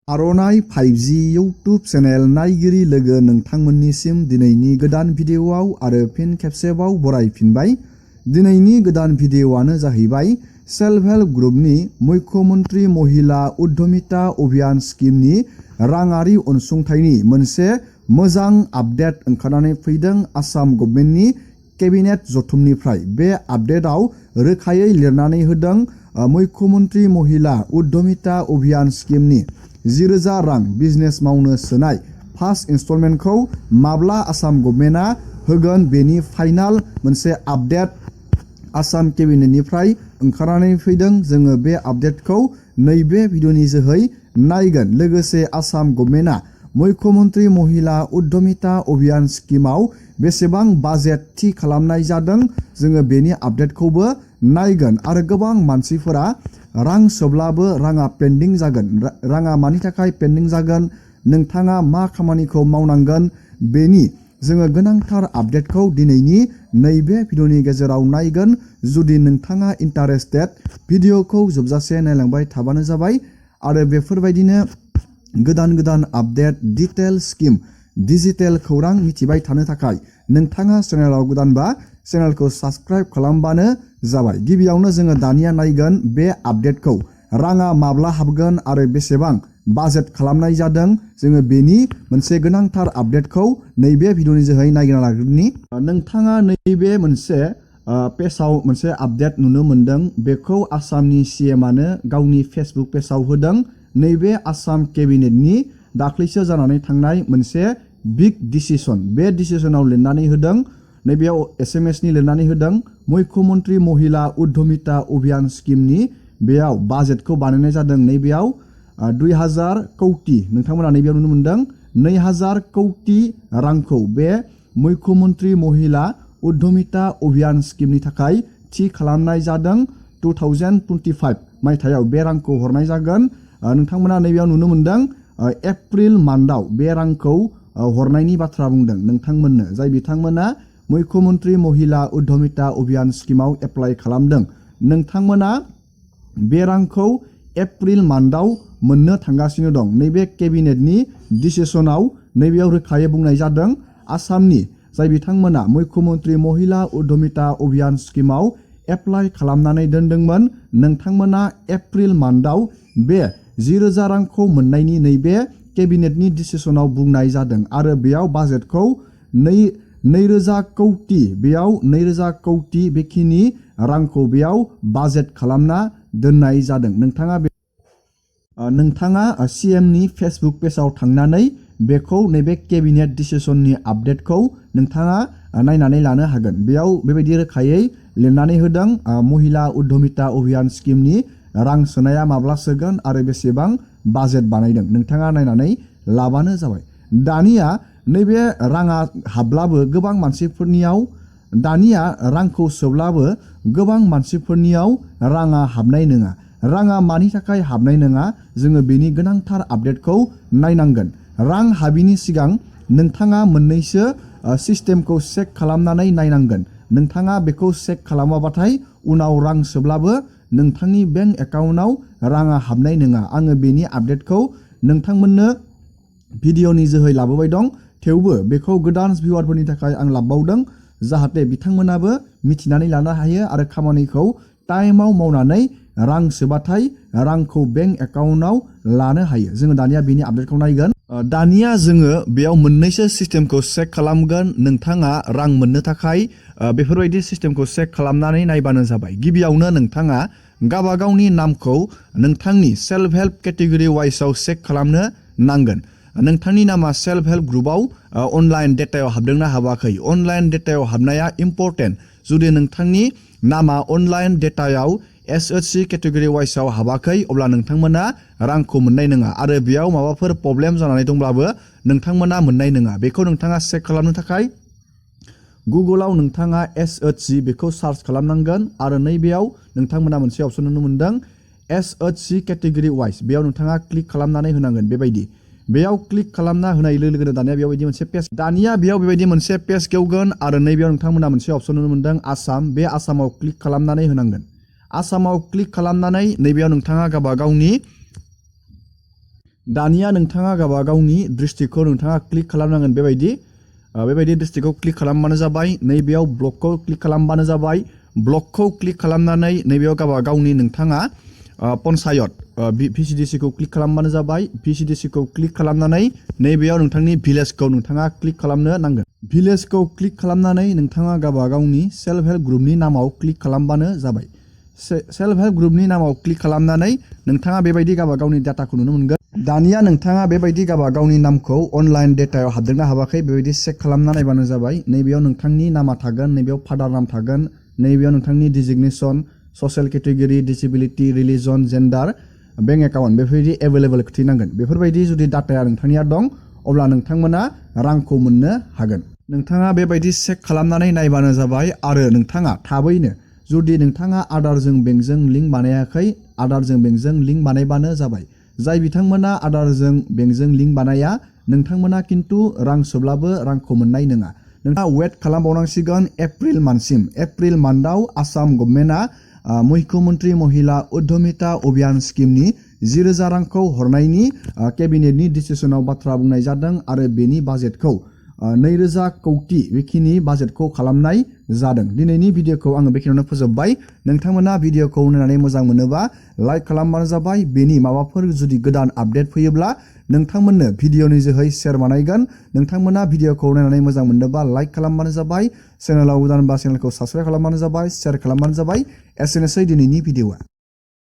आर'नाइ 5G YouTube channel नायगिरि लोगो नोंथांमोननिसिम दिनैनि गोदान भिडिअ'आव आरो फिन खेबसेबाव बरायफिनबाय। दिनैनि गोदान भिडिअ'आनो जाहैबाय सेल्फ हेल्प ग्रुपनि मुख्यमन्त्री महिला उद्यमिता अभियान स्किमनि राङारि अनसुंथाइनि मोनसे मोजां आपडेट ओंखारनानै फैदों आसाम गभर्नमेन्टनि केबिनेट जथुमनिफ्राय। बे आपडेटआव रोखायै लिरनानै होदों मुख्यमन्त्री महिला उद्यमिता अभियान स्किमनि 10,000 रां बिजनेस मावनो सोनाय फार्स्ट इनस्टलमेन्टखौ माब्ला आसाम गभर्नमेन्टआ होगोन बेनि फाइनाल मोनसे आपडेट आसाम केबिनेटनिफ्राय ओंखारनानै फैदों। जोङो बे आपडेटखौ नैबे भिडिअनि जोहै नायगोन। लोगोसे आसाम गभर्नमेन्टआ मुख्यमन्त्री महिला उद्यमिता अभियान स्किमाव बेसेबां बाजेट थि खालामनाय जादों जोङो बेनि आपडेटखौबो नायगोन। आरो गोबां मानसिफोरा रां सोब्लाबो राङा पेन्डिं जागोन। राङा मानि थाखाय पेन्डिं जागोन, नोंथाङा मा खामानिखौ मावनांगोन बेनि जोङो गोनांथार आपडेटखौ दिनैनि नैबे भिडिअनि गेजेराव नायगोन। जुदि नोंथाङा इन्टारेस्टेड भिडिअखौ जोबजासे नायलांबाय थाबानो जाबाय। आरो बेफोरबायदिनो गोदान गोदान आपडेट डिटेल स्किम डिजिटेल खौरां मिथिबाय थानो थाखाय नोंथाङा चेनेलाव गोदानबा चेनेलखौ साबस्क्राइब खालामबानो जाबाय। गिबियावनो जोङो दानिया नायगोन बे आपडेटखौ राङा माब्ला हाबगोन आरो बेसेबां बाजेट खालामनाय जादों जोङो बेनि मोनसे गोनांथार आपडेटखौ नैबे भिडिअनि जोहै नायगिरना लाग्रोनि। नोंथाङा नैबे मोनसे पेजआव मोनसे आपडेट नुनो मोनदों। बेखौ आसामनि CMआनो गावनि फेसबुक पेजआव होदों। नैबे आसाम केबिनेटनि दाख्लैसो जानानै थांनाय मोनसे बिग डिसिसन। बे डिसिसनाव लिरनानै होदों, नैबेयाव SMS नि लिरनानै होदों मुख्यमन्त्री महिला उद्यमिता अभियान स्किमनि बेयाव बाजेटखौ बानायनाय जादों। नैबेयाव 2,000 कौटि नोंथांमोना नैबेयाव नुनो मोनदों 2,000 कौटि रांखौ बे मुख्यमन्त्री महिला उद्यमिता अभियान स्किमनि थाखाय थि खालामनाय जादों। 2025 मायथाइयाव बे रांखौ हरनाय जागोन। नोंथांमोना नैबेयाव नुनो मोनदों एप्रिल मान्थआव बे रांखौ हरनायनि बाथ्रा बुंदों नोंथांमोननो, जाय बिथांमोना मुख्यमन्त्री महिला उद्यमिता अभियान स्किमाव एप्लाइ खालामदों। नोंथांमोना बे रांखौ एप्रिल मान्थआव मोननो थांगासिनो दं। नैबे केबिनेटनि डिसिसनाव नैबेयाव रोखायै बुंनाय जादों आसामनि जाय बिथांमोना मुख्यमन्त्री महिला उद्यमिता अभियान स्किमाव एप्लाइ खालामनानै दोनदोंमोन, नोंथांमोना एप्रिल मान्थआव बे 10,000 रांखौ मोननायनि नैबे केबिनेटनि डिसिसनाव बुंनाय जादों। आरो बेयाव बाजेटखौ 2,000 कौटि बेयाव 2,000 कौटि बेखिनि रांखौ बेयाव बाजेट खालामना दोननाय जादों। नोंथाङा CMनि फेसबुक पेजआव थांनानै बेखौ नैबे केबिनेट डिसिसननि आपडेटखौ नोंथाङा नायनानै लानो हागोन। बेयाव बेबायदि रोखायै लिरनानै होदों महिला उद्यमिता अभियान स्किमनि रां सोनाया माब्ला सोगोन आरो बेसेबां बाजेट बानायदों नोंथाङा नायनानै लाबानो जाबाय। दानिया नैबे राङा हाबब्लाबो गोबां मानसिफोरनियाव दानिया रांखौ सोब्लाबो गोबां मानसिफोरनियाव राङा हाबनाय नङा। राङा मानि थाखाय हाबनाय नङा जोङो बेनि गोनांथार आपडेटखौ नायनांगोन। रां हाबिनि सिगां नोंथाङा मोननैसो सिस्टेमखौ चेक खालामनानै नायनांगोन। नोंथाङा बेखौ चेक खालामाबाथाय उनाव रां सोब्लाबो नोंथांनि बेंक एकाउन्टआव राङा हाबनाय नङा। आङो बेनि आपडेटखौ नोंथांमोननो भिडिअनि जोहै लाबोबाय दं। थेवबो बेखौ गोदान भिउवारफोरनि थाखाय आं लाबोबावदों जाहाथे बिथांमोनाबो मिथिनानै लानो हायो आरो खामानिखौ टाइमाव मावनानै रां सोबाथाय रांखौ बेंक एकाउन्टआव लानो हायो। जोङो दानिया बेनि आपडेटखौ नायगोन। दानिया जोङो बेयाव मोननैसो सिस्टेमखौ चेक खालामगोन। नोंथाङा रां मोननो थाखाय बेफोरबायदि सिस्टेमखौ चेक खालामनानै नायबानो जाबाय। गिबियावनो नोंथाङा गावबागावनि नामखौ नोंथांनि सेल्फ हेल्प केटेगरि वाइसआव चेक खालामनो नांगोन। नोंथांनि नामा सेल्फ हेल्प ग्रुपआव अनलाइन डेटायाव हाबदोंना हाबाखै। अनलाइन डेटायाव हाबनाया इम्परटेन्ट। जुदि नोंथांनि नामा अनलाइन डेटायाव SHC केटेगरि वाइसआव हाबाखै अब्ला नोंथांमोना रांखौ मोननाय नङा आरो बेयाव माबाफोर प्रब्लेम जानानै दंब्लाबो नोंथांमोना मोननाय नङा। बेखौ नोंथाङा चेक खालामनो थाखाय गुगोलाव नोंथाङा SHC बेखौ सार्च खालामनांगोन आरो नैबेयाव नोंथांमोना मोनसे अपसन नुनो मोनदों SHC केटेगरि वाइस। बेयाव नोंथाङा क्लिक खालामनानै होनांगोन। बेबायदि बेयाव क्लिक खालामना होनाय लोगो लोगोनो दानिया बेबायदि मोनसे पेज बेयाव बेबायदि मोनसे पेज गेवगोन आरो नैबेयाव नोंथांमोना मोनसे अपसन नुनो मोनदों आसाम। बे आसामाव क्लिक खालामनानै होनांगोन। आसामाव क्लिक खालामनानै नैबेयाव नोंथाङा गावबा गावनि दानिया नोंथाङा गावबा गावनि दृष्टिखौ नोंथाङा क्लिक खालामनांगोन बेबायदि दृष्टिखौ क्लिक खालामबानो जाबाय नैबेयाव ब्लकखौ क्लिक खालामबानो जाबाय ब्लकखौ क्लिक खालामनानै नैबेयाव गावबा गावनि नोंथाङा पन्सायत भिसिडिसिखौ क्लिक खालामबानो जाबाय भिसिडिसिखौ क्लिक खालामनानै नैबेयाव नोंथांनि भिलेजखौ नोंथाङा क्लिक खालामनो नांगोन भिलेजखौ क्लिक खालामनानै नोंथाङा गावबा गावनि सेल्फ हेल्प ग्रुपनि नामाव क्लिक खालामबानो जाबाय सेल्फ हेल्प ग्रुपनि नामाव क्लिक खालामनानै नोंथाङा बेबायदि गावबा गावनि डाटाखौ नुनो मोनगोन दानिया नोंथाङा बेबायदि गावबा गावनि नामखौ अनलाइन डेटायाव हाबदोंना हाबाखै बेबायदि चेक खालामना नायबानो जाबाय नैबेयाव नोंथांनि नामा थागोन नैबेयाव फादार नाम थागोन नैबेयाव नोंथांनि designation social category disability religion gender bank account बेफोरबायदि एभेलेबल खिथिनांगोन बेफोरबायदि जुदि डाटाया नोंथांनिया दं अब्ला नोंथांमोना रांखौ मोननो हागोन नोंथाङा बेबायदि चेक खालामनानै नायबानो जाबाय आरो नोंथाङा थाबैनो जुदि नोंथाङा आधारजों बेंकजों लिंक बानायाखै आधारजों बेंकजों लिंक बानायबानो जाबाय जाय बिथांमोना आधारजों बेंकजों लिंक बानाया नोंथांमोना किन्तु रां सोब्लाबो रांखौ मोननाय नङा नोंथाङा वेट खालामबावनांसिगोन एप्रिल मान्थसिम एप्रिल मान्थआव आसाम गभर्नमेन्टआ मुख्यमन्त्रि महिला उद्यमिता अभियान स्किमनि 10,000 रांखौ हरनायनि केबिनेटनि डिसिसनाव बाथ्रा बुंनाय जादों आरो बेनि बाजेटखौ 2,000 कौटि बेखिनि बाजेटखौ खालामनाय जादों दिनैनि भिडिअखौ आङो बेखिनियावनो फोजोबबाय नोंथांमोना भिडिअखौ नायनानै मोजां मोनोबा लाइक खालामबानो जाबाय बेनि माबाफोर जुदि गोदान आपडेट फैयोब्ला नोंथांमोननो भिडिअनि जोहै शेयार बानायगोन नोंथांमोना भिडिअखौ नायनानै मोजां मोनोबा लाइक खालामबानो जाबाय चेनेलाव गोदानबा चेनेलखौ साबस्क्राइब खालामबानो जाबाय शेयार खालामबानो जाबाय एसेनोसै दिनैनि भिडिअआ